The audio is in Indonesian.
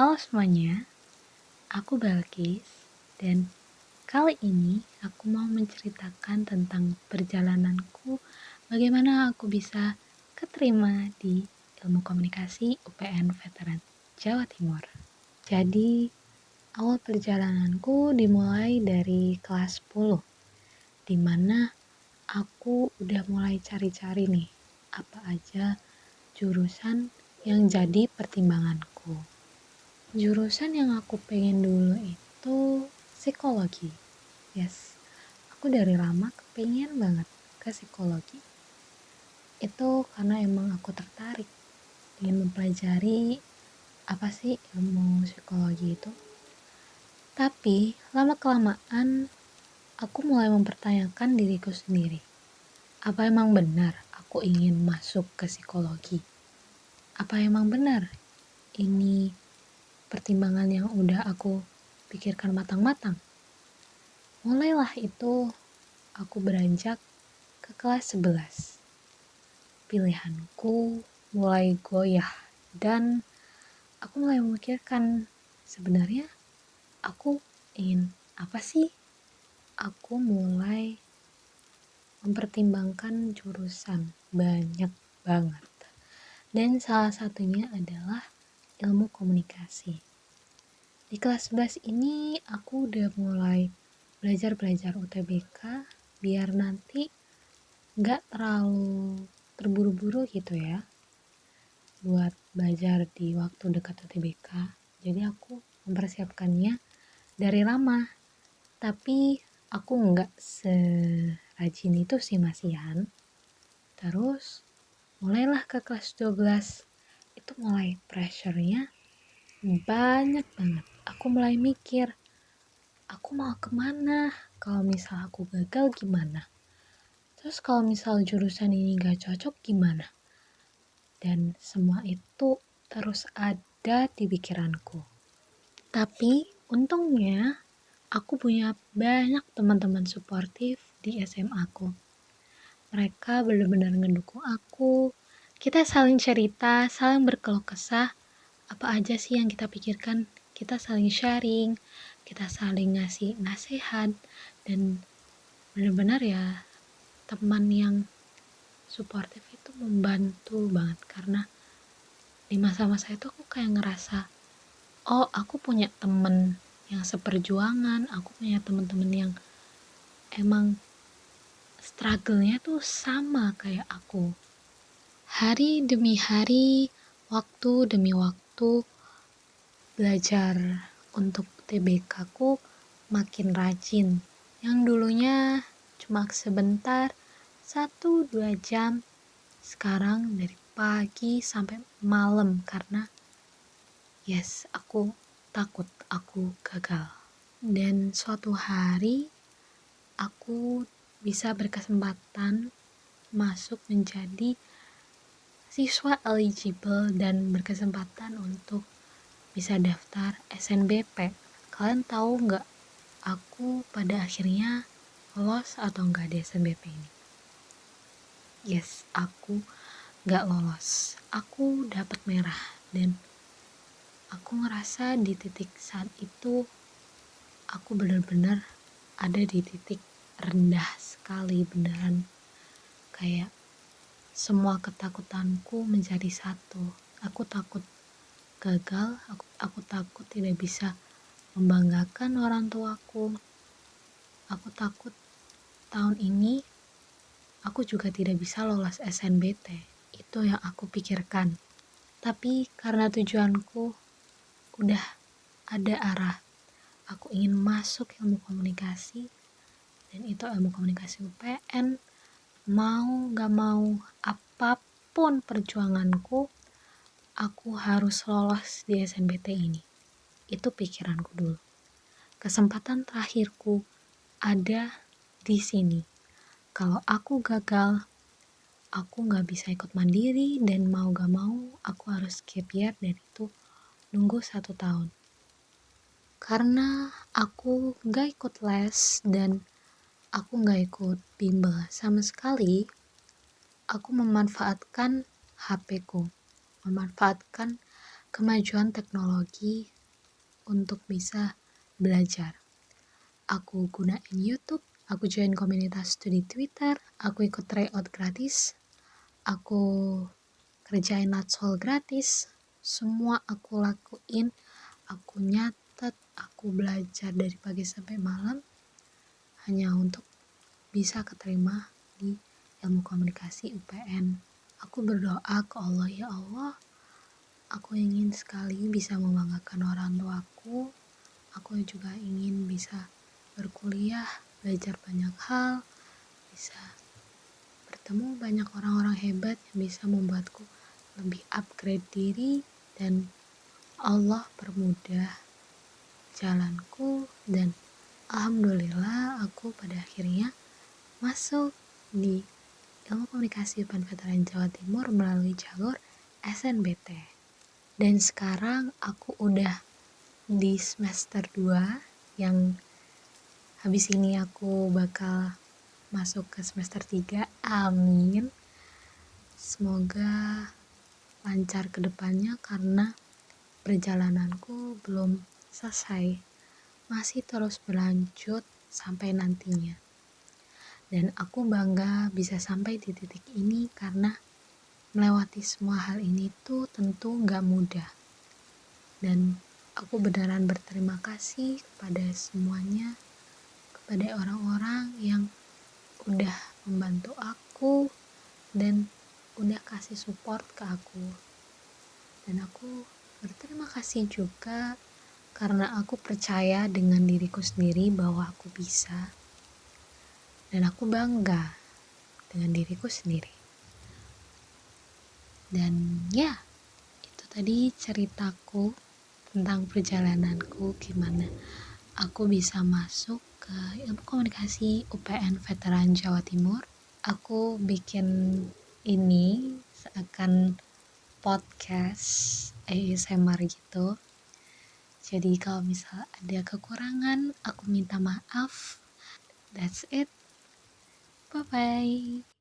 Halo semuanya, aku Balkis dan kali ini aku mau menceritakan tentang perjalananku bagaimana aku bisa keterima di Ilmu Komunikasi UPN Veteran Jawa Timur. Jadi, awal perjalananku dimulai dari kelas 10, di mana aku udah mulai cari-cari nih, apa aja jurusan yang jadi pertimbanganku. Jurusan yang aku pengen dulu itu psikologi. Yes, aku dari lama kepengen banget ke psikologi. Itu karena emang aku tertarik ingin mempelajari apa sih ilmu psikologi itu. Tapi lama-kelamaan aku mulai mempertanyakan diriku sendiri. Apa emang benar aku ingin masuk ke psikologi? Apa emang benar ini pertimbangan yang udah aku pikirkan matang-matang? Mulailah itu aku beranjak ke kelas 11. Pilihanku mulai goyah dan aku mulai memikirkan sebenarnya aku ingin apa sih? Aku mulai mempertimbangkan jurusan banyak banget. Dan salah satunya adalah ilmu komunikasi. Di kelas 11 ini aku udah mulai belajar UTBK biar nanti nggak terlalu terburu-buru gitu ya buat belajar di waktu dekat UTBK. Jadi aku mempersiapkannya dari lama. Tapi aku nggak serajin itu sih Masian. Terus mulailah ke kelas 12. Itu mulai pressure-nya banyak banget. Aku mulai mikir, aku mau kemana? Kalau misal aku gagal gimana? Terus kalau misal jurusan ini gak cocok gimana? Dan semua itu terus ada di pikiranku. Tapi untungnya aku punya banyak teman-teman suportif di SMA aku. Mereka benar-benar ngedukung aku. Kita saling cerita, saling berkeluh kesah. Apa aja sih yang kita pikirkan? Kita saling sharing, kita saling ngasih nasihat. Dan benar-benar ya teman yang suportif itu membantu banget karena di masa-masa itu aku kayak ngerasa oh aku punya temen yang seperjuangan, aku punya temen-temen yang emang struggle-nya tuh sama kayak aku. Hari demi hari, waktu demi waktu, belajar untuk TBK ku makin rajin. Yang dulunya cuma sebentar, 1-2 jam, sekarang dari pagi sampai malam karena aku takut aku gagal. Dan suatu hari aku bisa berkesempatan masuk menjadi siswa eligible dan berkesempatan untuk bisa daftar SNBP. Kalian tahu nggak aku pada akhirnya lolos atau nggak di SNBP ini? Yes, aku nggak lolos. Aku dapat merah dan aku ngerasa di titik saat itu aku benar-benar ada di titik rendah sekali, beneran kayak semua ketakutanku menjadi satu. Aku takut gagal, aku takut tidak bisa membanggakan orang tuaku. Aku takut tahun ini aku juga tidak bisa lolos SNBT. Itu yang aku pikirkan. Tapi karena tujuanku udah ada arah, aku ingin masuk ilmu komunikasi dan itu ilmu komunikasi UPN. Mau gak mau, apapun perjuanganku, aku harus lolos di SNBT ini. Itu pikiranku dulu. Kesempatan terakhirku ada di sini. Kalau aku gagal, aku gak bisa ikut mandiri dan mau gak mau aku harus gap year dan itu nunggu 1 tahun. Karena aku gak ikut les dan aku gak ikut bimbel sama sekali, aku memanfaatkan HP ku, memanfaatkan kemajuan teknologi untuk bisa belajar. Aku gunain YouTube, aku join komunitas studi Twitter, aku ikut tryout gratis, aku kerjain Natsol gratis, semua aku lakuin, aku nyatet, aku belajar dari pagi sampai malam hanya untuk bisa keterima di ilmu komunikasi UPN. Aku berdoa ke Allah, ya Allah, aku ingin sekali bisa membanggakan orang tuaku, aku juga ingin bisa berkuliah, belajar banyak hal, bisa bertemu banyak orang-orang hebat yang bisa membuatku lebih upgrade diri, dan Allah permudah jalanku, dan alhamdulillah aku pada akhirnya masuk di Ilmu Komunikasi UPN Veteran Jawa Timur melalui jalur SNBT. Dan sekarang aku udah di semester 2 yang habis ini aku bakal masuk ke semester 3. Amin. Semoga lancar ke depannya karena perjalananku belum selesai. Masih terus berlanjut sampai nantinya. Dan aku bangga bisa sampai di titik ini karena melewati semua hal ini tuh tentu gak mudah. Dan aku beneran berterima kasih kepada semuanya, kepada orang-orang yang udah membantu aku dan udah kasih support ke aku. Dan aku berterima kasih juga karena aku percaya dengan diriku sendiri bahwa aku bisa. Dan aku bangga dengan diriku sendiri. Dan ya, itu tadi ceritaku tentang perjalananku gimana aku bisa masuk ke Ilmu Komunikasi UPN Veteran Jawa Timur. Aku bikin ini seakan podcast ASMR gitu. Jadi kalau misal ada kekurangan, aku minta maaf. That's it. Bye-bye.